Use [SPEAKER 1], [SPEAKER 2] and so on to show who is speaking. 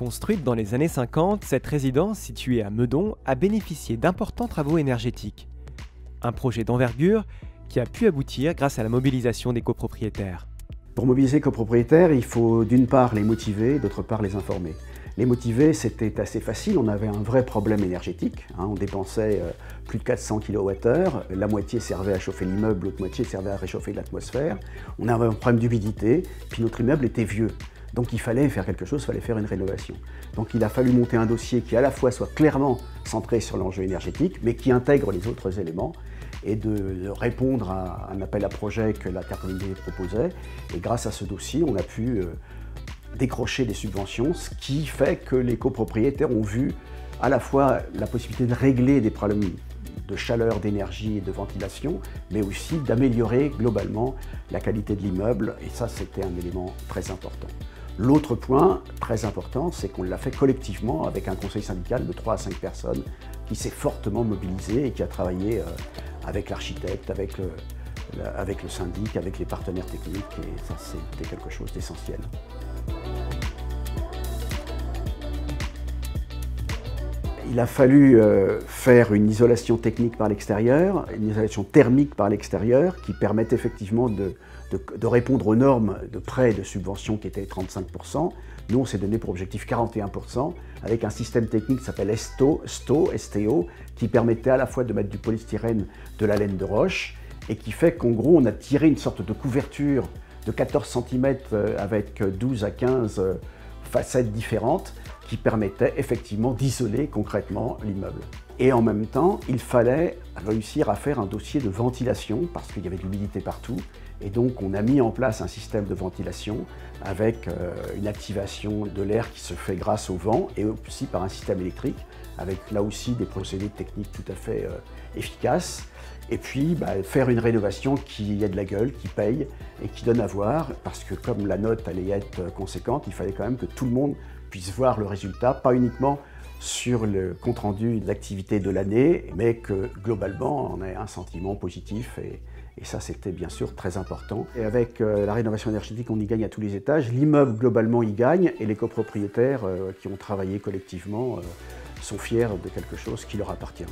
[SPEAKER 1] Construite dans les années 50, cette résidence située à Meudon a bénéficié d'importants travaux énergétiques. Un projet d'envergure qui a pu aboutir grâce à la mobilisation des copropriétaires.
[SPEAKER 2] Pour mobiliser les copropriétaires, il faut d'une part les motiver, d'autre part les informer. Les motiver, c'était assez facile, on avait un vrai problème énergétique, on dépensait plus de 400 kWh, la moitié servait à chauffer l'immeuble, l'autre moitié servait à réchauffer l'atmosphère. On avait un problème d'humidité, puis notre immeuble était vieux. Donc il fallait faire quelque chose, il fallait faire une rénovation. Donc il a fallu monter un dossier qui à la fois soit clairement centré sur l'enjeu énergétique, mais qui intègre les autres éléments, et de répondre à un appel à projet que l'intercommunalité proposait. Et grâce à ce dossier, on a pu décrocher des subventions, ce qui fait que les copropriétaires ont vu à la fois la possibilité de régler des problèmes de chaleur, d'énergie et de ventilation, mais aussi d'améliorer globalement la qualité de l'immeuble, et ça c'était un élément très important. L'autre point très important, c'est qu'on l'a fait collectivement avec un conseil syndical de 3 à 5 personnes qui s'est fortement mobilisé et qui a travaillé avec l'architecte, avec le syndic, avec les partenaires techniques, et ça c'était quelque chose d'essentiel. Il a fallu faire une isolation technique par l'extérieur, une isolation thermique par l'extérieur qui permette effectivement de répondre aux normes de prêts et de subventions qui étaient 35%. Nous, on s'est donné pour objectif 41%, avec un système technique qui s'appelle STO, qui permettait à la fois de mettre du polystyrène, de la laine de roche, et qui fait qu'en gros, on a tiré une sorte de couverture de 14 cm avec 12 à 15 facettes différentes, qui permettait effectivement d'isoler concrètement l'immeuble. Et en même temps, il fallait réussir à faire un dossier de ventilation, parce qu'il y avait de l'humidité partout, et donc on a mis en place un système de ventilation avec une activation de l'air qui se fait grâce au vent, et aussi par un système électrique, avec là aussi des procédés techniques tout à fait efficaces. Et puis faire une rénovation qui a de la gueule, qui paye et qui donne à voir, parce que comme la note allait être conséquente, il fallait quand même que tout le monde puisse voir le résultat, pas uniquement sur le compte-rendu d'activité de l'année, mais que globalement on ait un sentiment positif, et ça c'était bien sûr très important. Et avec la rénovation énergétique, on y gagne à tous les étages, l'immeuble globalement y gagne, et les copropriétaires qui ont travaillé collectivement sont fiers de quelque chose qui leur appartient.